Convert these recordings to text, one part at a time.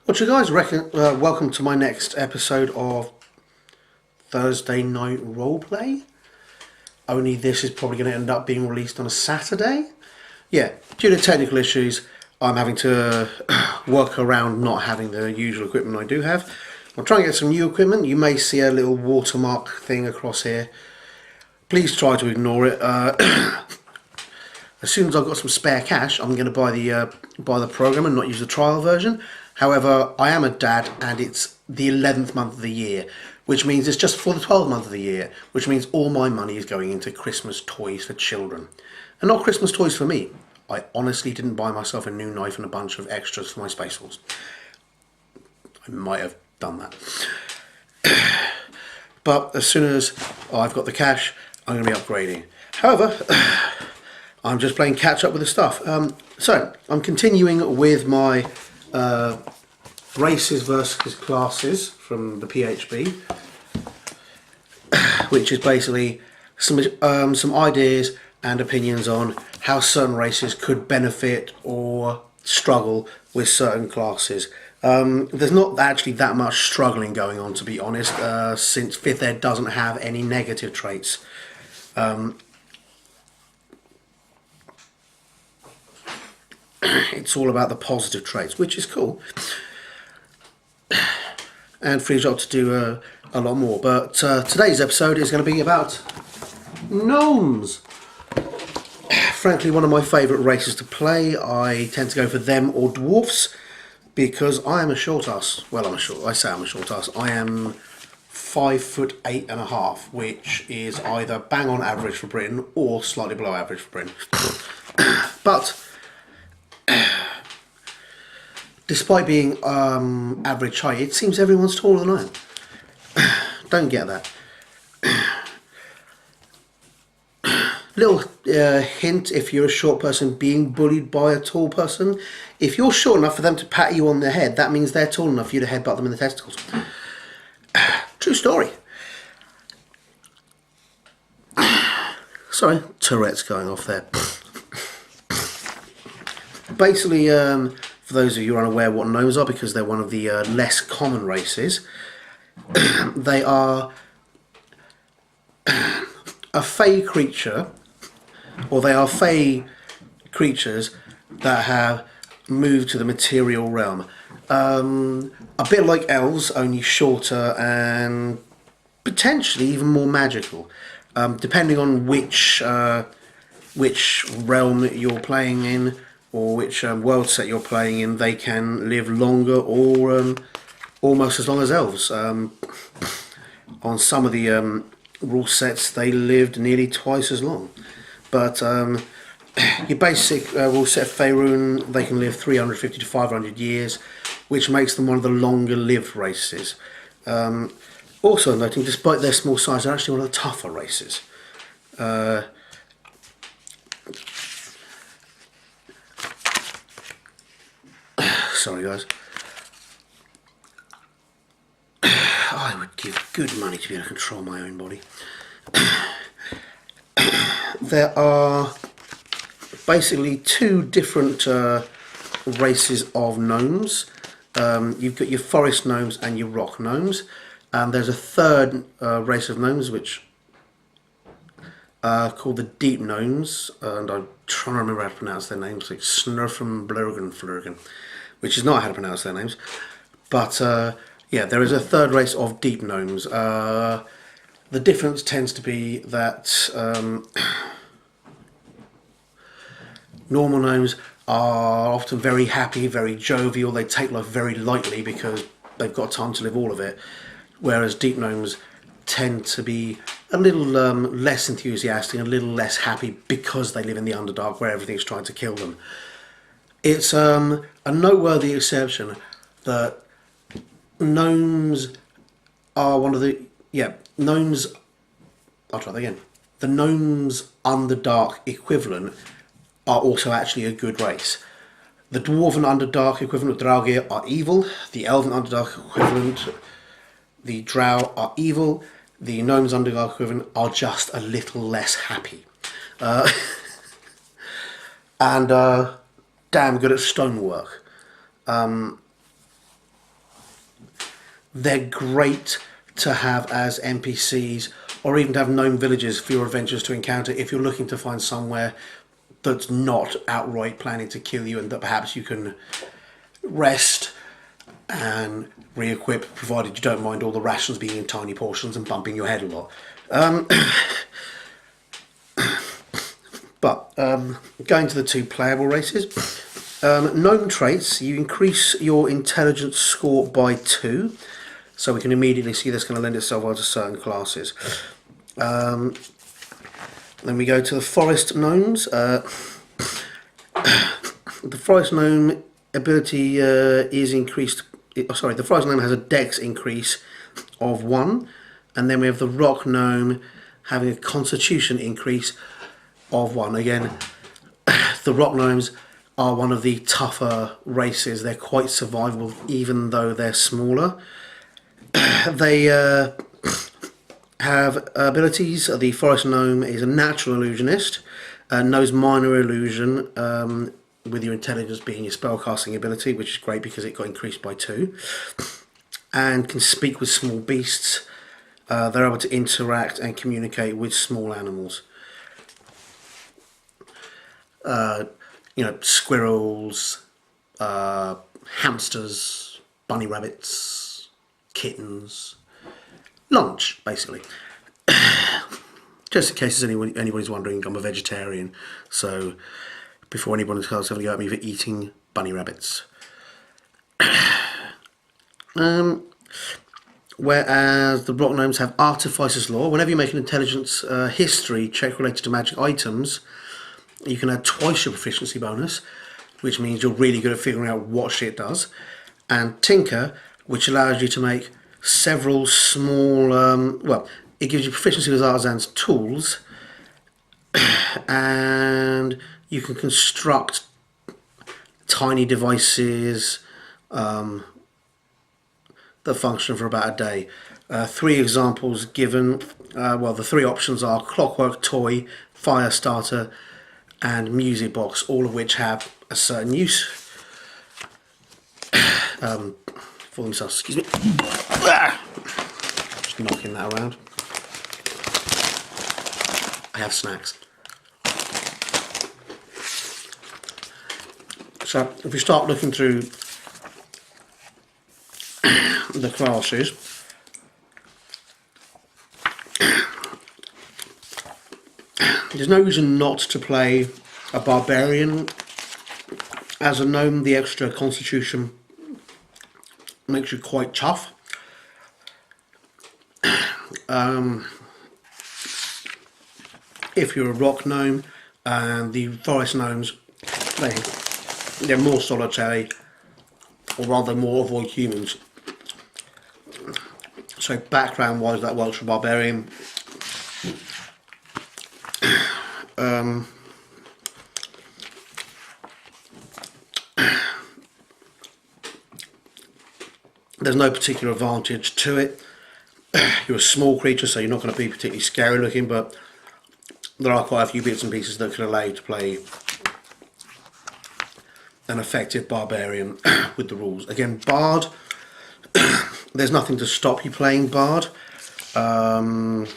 What you guys reckon? Welcome to my next episode of Thursday Night Roleplay. Only this is probably going to end up being released on a Saturday. Yeah, due to technical issues, I'm having to work around not having the usual equipment I do have. I'm trying to get some new equipment. You may see a little watermark thing across here. Please try to ignore it. As soon as I've got some spare cash, I'm going to buy the program and not use the trial version. However, I am a dad and it's the 11th month of the year, which means it's just for the 12th month of the year, which means all my money is going into Christmas toys for children. And not Christmas toys for me. I honestly didn't buy myself a new knife and a bunch of extras for my Space Force. I might have done that. But as soon as I've got the cash, I'm going to be upgrading. However, I'm just playing catch up with the stuff. So, I'm continuing with my races versus classes from the PHB, which is basically some ideas and opinions on how certain races could benefit or struggle with certain classes. There's not actually that much struggling going on, to be honest, since 5th Ed doesn't have any negative traits. It's all about the positive traits, which is cool, and frees you up to do a lot more. But today's episode is going to be about gnomes. Frankly, one of my favourite races to play. I tend to go for them or dwarfs because I am a short ass. Well, I say I'm a short ass. I am 5'8.5", which is either bang on average for Britain or slightly below average for Britain. But despite being average height, it seems everyone's taller than I am. Don't get that. Little hint, if you're a short person being bullied by a tall person, if you're short enough for them to pat you on the head, that means they're tall enough for you to headbutt them in the testicles. True story. Sorry, Tourette's going off there. Basically, for those of you who are unaware what gnomes are, because they're one of the less common races, they are a fey creature, or they are fey creatures that have moved to the material realm. A bit like elves, only shorter and potentially even more magical, depending on which realm you're playing in, or which world set you're playing in. They can live longer or almost as long as elves. On some of the rule sets, they lived nearly twice as long. But your basic rule set of Faerun, they can live 350 to 500 years, which makes them one of the longer lived races. Also noting, despite their small size, they're actually one of the tougher races. Sorry guys. I would give good money to be able to control my own body. There are basically two different races of gnomes. You've got your forest gnomes and your rock gnomes. There's a third race of gnomes which are called the deep gnomes, and I'm trying to remember how to pronounce their names, like Snurfum Flurgen, which is not how to pronounce their names. But yeah, there is a third race of deep gnomes. The difference tends to be that normal gnomes are often very happy, very jovial. They take life very lightly because they've got time to live all of it. Whereas deep gnomes tend to be a little less enthusiastic, a little less happy because they live in the Underdark where everything's trying to kill them. It's a noteworthy exception that gnomes are one of the... Yeah, gnomes... I'll try that again. The gnomes Underdark equivalent are also actually a good race. The Dwarven Underdark equivalent of Draugr are evil. The Elven Underdark equivalent, the Drow, are evil. The Gnomes Underdark equivalent are just a little less happy. And damn good at stonework. they're great to have as NPCs, or even to have gnome villages for your adventurers to encounter if you're looking to find somewhere that's not outright planning to kill you, and that perhaps you can rest and re-equip, provided you don't mind all the rations being in tiny portions and bumping your head a lot. But going to the two playable races, gnome traits, you increase your intelligence score by 2, so we can immediately see that's going to lend itself well to certain classes. Then we go to the forest gnomes. The forest gnome ability is increased. Sorry, the forest gnome has a dex increase of 1, and then we have the rock gnome having a constitution increase of 1. Again, the rock gnomes are one of the tougher races. They're quite survivable even though they're smaller. They have abilities. The forest gnome is a natural illusionist, knows minor illusion, with your intelligence being your spellcasting ability, which is great because it got increased by 2, and can speak with small beasts. They're able to interact and communicate with small animals. Squirrels, hamsters, bunny rabbits, kittens, lunch, basically. Just in case anybody's wondering, I'm a vegetarian, so before anyone starts having a go at me for eating bunny rabbits. Whereas the rock gnomes have Artificer's Law. Whenever you make an intelligence history check related to magic items, you can add twice your proficiency bonus, which means you're really good at figuring out what shit does. And Tinker, which allows you to make several small, it gives you proficiency with artisans' tools, and you can construct tiny devices that function for about a day. 3 examples given. The 3 options are clockwork toy, fire starter, and music box, all of which have a certain use for themselves. Excuse me. Just knocking that around. I have snacks. So if we start looking through the classes, there's no reason not to play a barbarian as a gnome. The extra constitution makes you quite tough. If you're a rock gnome, and the forest gnomes, they're more solitary, or rather more avoid humans. So background wise that works for barbarian. There's no particular advantage to it. You're a small creature, so you're not going to be particularly scary looking, but there are quite a few bits and pieces that can allow you to play an effective barbarian with the rules. Again, Bard, there's nothing to stop you playing Bard. Where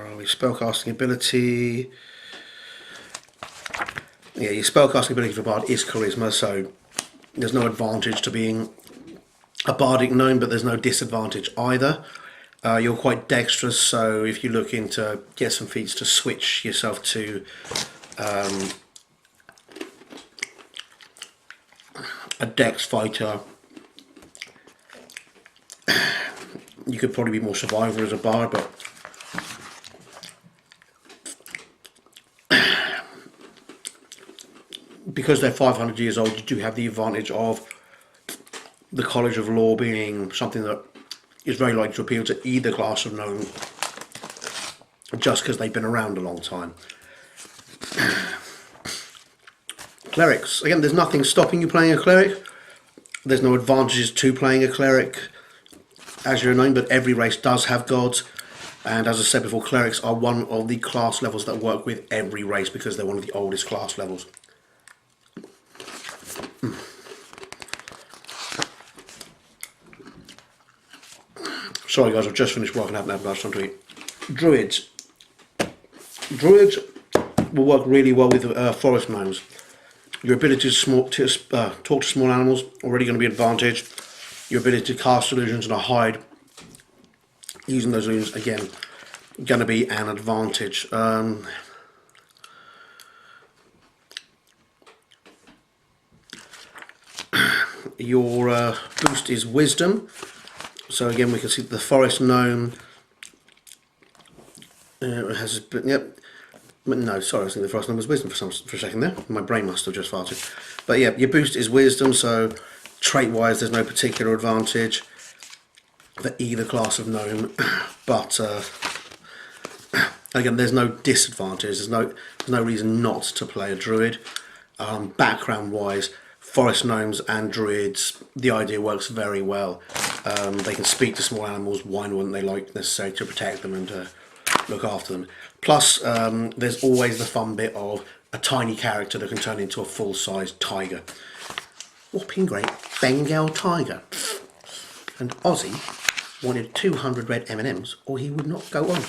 are we? Spellcasting ability. Yeah, your spellcasting ability for Bard is Charisma, so there's no advantage to being a bardic gnome, but there's no disadvantage either. You're quite dexterous, so if you're looking to get some feats to switch yourself to a dex fighter, you could probably be more survivor as a bard, but because they're 500 years old, you do have the advantage of the College of Law being something that is very likely to appeal to either class of gnome, just because they've been around a long time. Clerics. Again, there's nothing stopping you playing a cleric. There's no advantages to playing a cleric as you're a gnome, but every race does have gods. And as I said before, clerics are one of the class levels that work with every race because they're one of the oldest class levels. Sorry guys, I've just finished working out and haven't had much time to eat. Druids. Druids will work really well with forest gnomes. Your ability to talk to small animals already going to be an advantage. Your ability to cast illusions and hide using those illusions again going to be an advantage. Your boost is wisdom. So again, we can see the forest gnome has yep. No, sorry, I was thinking the forest gnome was wisdom for a second there. My brain must have just farted. But yeah, your boost is wisdom. So trait-wise, there's no particular advantage for either class of gnome. But again, there's no disadvantage. There's no reason not to play a druid. Background-wise, forest gnomes and druids, the idea works very well. They can speak to small animals. Why wouldn't they like necessarily to protect them and to look after them? Plus, there's always the fun bit of a tiny character that can turn into a full-sized tiger. Whopping great Bengal tiger. And Ozzy wanted 200 red M&Ms or he would not go on.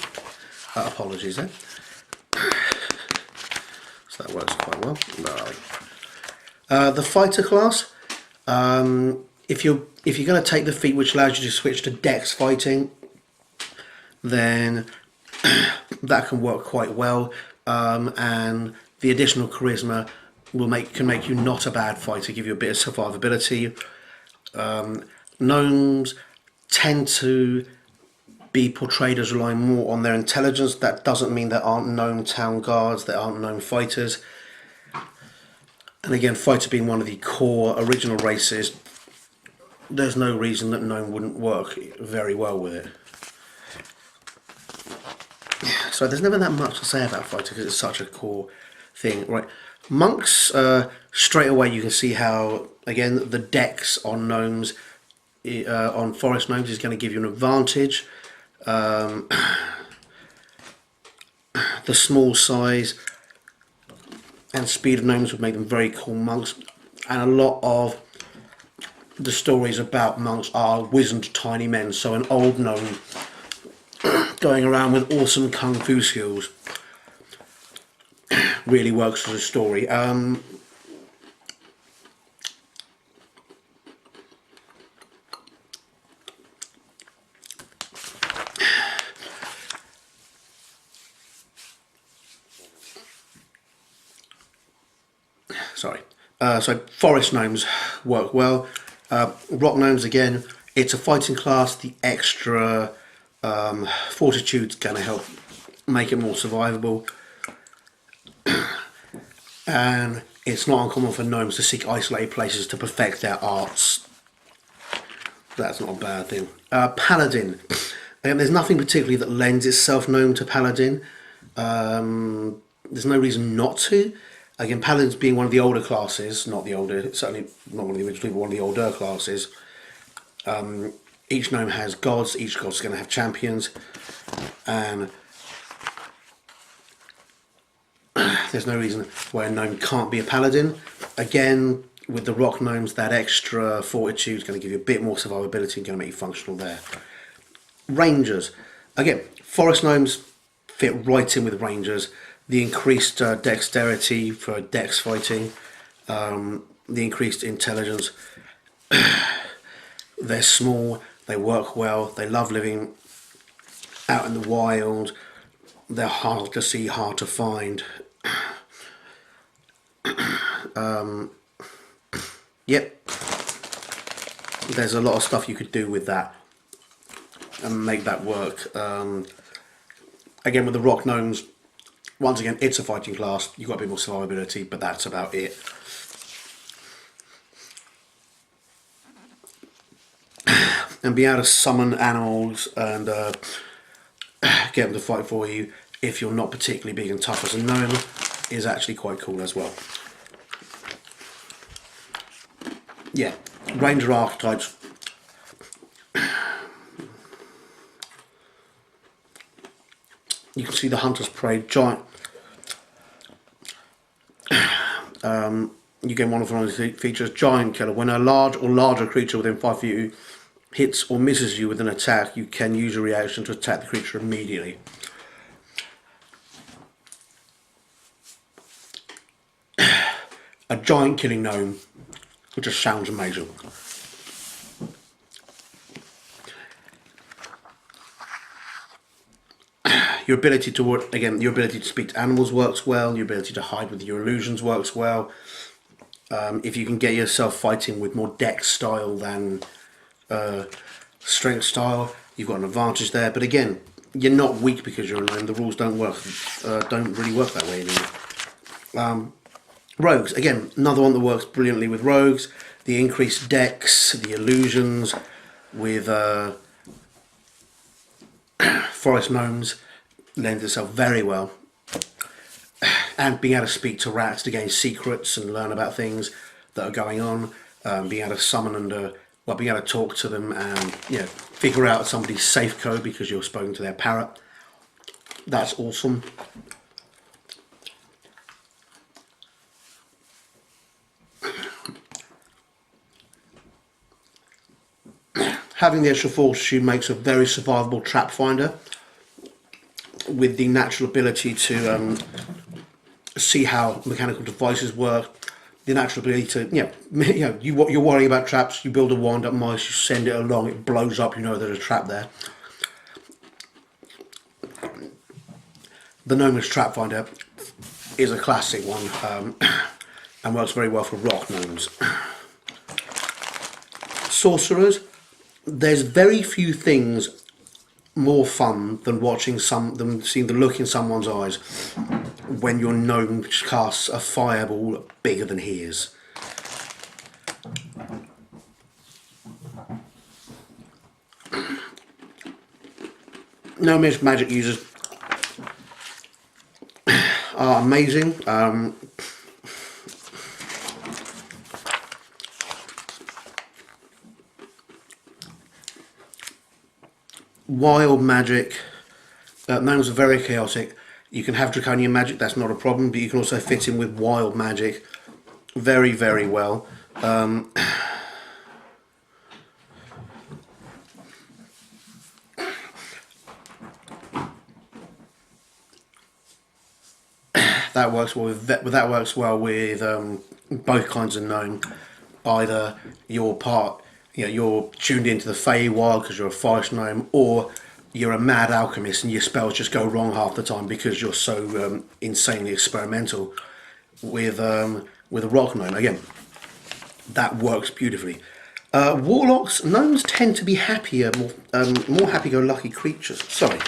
Apologies there. So that works quite well. The fighter class, if you're going to take the feat which allows you to switch to dex fighting, then that can work quite well, and the additional charisma can make you not a bad fighter, give you a bit of survivability. Gnomes tend to be portrayed as relying more on their intelligence. That doesn't mean there aren't gnome town guards, there aren't gnome fighters. And again, fighter being one of the core original races, there's no reason that gnome wouldn't work very well with it. So there's never that much to say about fighter because it's such a core thing, right? Monks, straight away you can see how, again, the dex on gnomes, on forest gnomes is going to give you an advantage. The small size and speed of gnomes would make them very cool monks, and a lot of the stories about monks are wizened tiny men, so an old gnome going around with awesome kung fu skills really works as a story. So forest gnomes work well. Rock gnomes, again, it's a fighting class. The extra fortitude's going to help make it more survivable. And it's not uncommon for gnomes to seek isolated places to perfect their arts. That's not a bad thing. Paladin. There's nothing particularly that lends itself gnome to paladin. There's no reason not to. Again, paladins being one of the older classes, certainly not one of the original, but one of the older classes. Each gnome has gods, each god's going to have champions, and there's no reason why a gnome can't be a paladin. Again, with the rock gnomes, that extra fortitude is going to give you a bit more survivability and going to make you functional there. Rangers. Again, forest gnomes fit right in with rangers. The increased dexterity for dex fighting, the increased intelligence. They're small, they work well, they love living out in the wild, they're hard to see, hard to find. Yep, there's a lot of stuff you could do with that and make that work. Again, with the rock gnomes, once again, it's a fighting class, you've got a bit more survivability, but that's about it. And be able to summon animals and get them to fight for you if you're not particularly big and tough as a gnome is actually quite cool as well. Yeah, ranger archetypes. You can see the hunter's prey, giant. You get one of those features, giant killer. When a large or larger creature within 5 feet of you hits or misses you with an attack, you can use a reaction to attack the creature immediately. A giant killing gnome, which just sounds amazing. Your ability to speak to animals works well. Your ability to hide with your illusions works well. If you can get yourself fighting with more dex style than strength style, you've got an advantage there. But again, you're not weak because you're a gnome. The rules don't really work that way anymore. Rogues, again, another one that works brilliantly with rogues. The increased dex, the illusions with forest gnomes lends itself very well. And being able to speak to rats to gain secrets and learn about things that are going on, being able to summon being able to talk to them and figure out somebody's safe code because you're spoken to their parrot. That's awesome. Having the extra force makes a very survivable trap finder with the natural ability to see how mechanical devices work. The natural ability to, you're worrying about traps, you build a wind up mice, you send it along, it blows up, you know there's a trap there. The Gnomes Trap Finder is a classic one and works very well for rock gnomes. Sorcerers, there's very few things more fun than seeing the look in someone's eyes when your gnome casts a fireball bigger than his. Gnomish magic users are amazing. Wild magic, gnomes are very chaotic. You can have draconian magic, that's not a problem, but you can also fit in with wild magic very, very well. That works well with both kinds of gnome. Either you're you're tuned into the Feywild because you're a forest gnome, or you're a mad alchemist and your spells just go wrong half the time because you're so insanely experimental. With a rock gnome, again, that works beautifully. Warlocks, gnomes tend to be happier, more happy-go-lucky creatures. Sorry,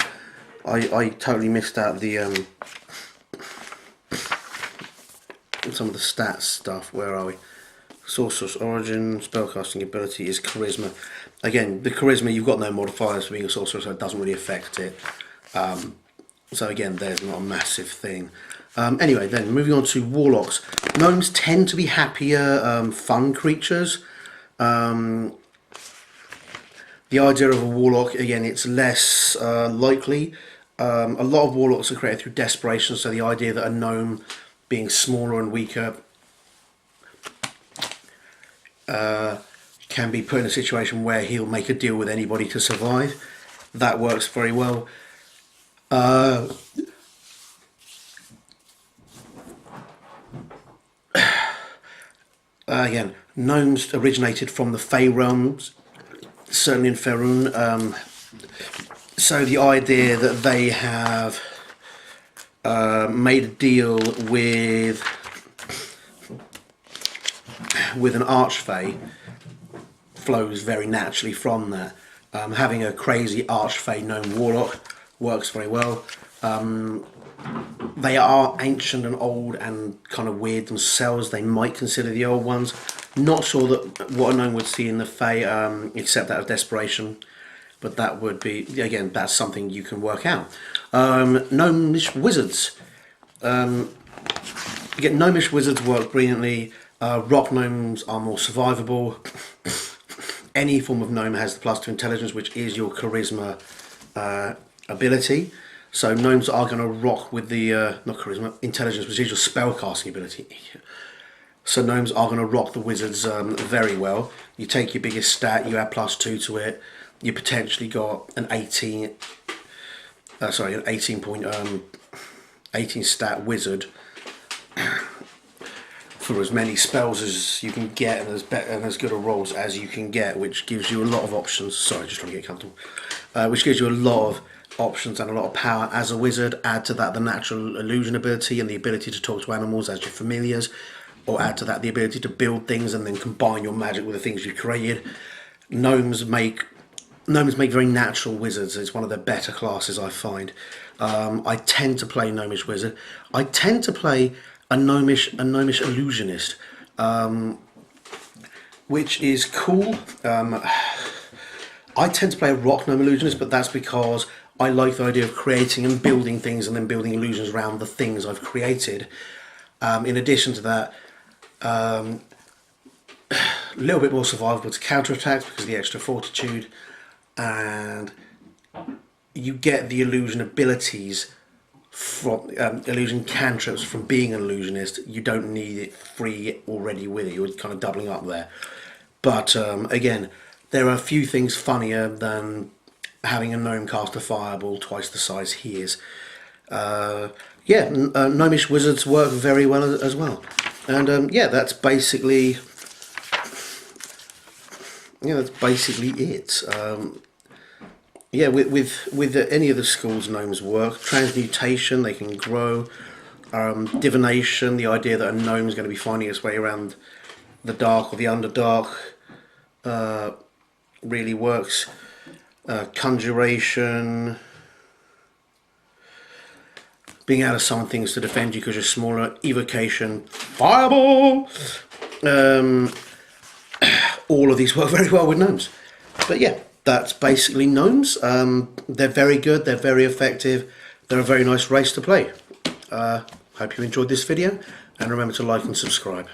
I totally missed out the some of the stats stuff. Where are we? Sorcerer's origin, spellcasting ability is charisma. Again, the charisma, you've got no modifiers for being a sorcerer, so it doesn't really affect it. So again, there's not a massive thing. Anyway, then moving on to warlocks. Gnomes tend to be happier, fun creatures. The idea of a warlock, again, it's less likely. A lot of warlocks are created through desperation, so the idea that a gnome being smaller and weaker can be put in a situation where he'll make a deal with anybody to survive. That works very well. Again, gnomes originated from the Fey realms, certainly in Faerun. So the idea that they have made a deal with an archfey flows very naturally from that. Having a crazy archfey gnome warlock works very well. They are ancient and old and kind of weird themselves. They might consider the old ones. Not sure that what a gnome would see in the Fey, except out of desperation. But that would be, again, that's something you can work out. Gnomish wizards. Again, gnomish wizards work brilliantly. Rock gnomes are more survivable. Any form of gnome has the +2 intelligence, which is your charisma ability. So gnomes are going to rock with the, not charisma, intelligence, which is your spellcasting ability. So gnomes are going to rock the wizards very well. You take your biggest stat, you add +2 to it. You potentially got an 18 stat wizard for as many spells as you can get and as good a rolls as you can get, which gives you a lot of options. Sorry, just trying to get comfortable. Which gives you a lot of options and a lot of power as a wizard. Add to that the natural illusion ability and the ability to talk to animals as your familiars, or add to that the ability to build things and then combine your magic with the things you've created. Gnomes make very natural wizards. It's one of the better classes, I find. I tend to play Gnomish Wizard. I tend to play a Gnomish Illusionist, which is cool. I tend to play a Rock Gnome Illusionist, but that's because I like the idea of creating and building things and then building illusions around the things I've created. In addition to that, a little bit more survivable to counterattacks because of the extra fortitude, and you get the illusion abilities from illusion cantrips from being an illusionist. You don't need it free already with it. You're kind of doubling up there. But again, there are a few things funnier than having a gnome cast a fireball twice the size he is. Gnomish wizards work very well as well. And yeah, that's basically it. With any of the schools gnomes work. Transmutation, they can grow. Divination, the idea that a gnome is going to be finding its way around the dark or the underdark, really works. Conjuration, being able to summon things to defend you because you're smaller. Evocation, fireball. All of these work very well with gnomes. But yeah, that's basically gnomes. They're very good, they're very effective, they're a very nice race to play. Hope you enjoyed this video, and remember to like and subscribe.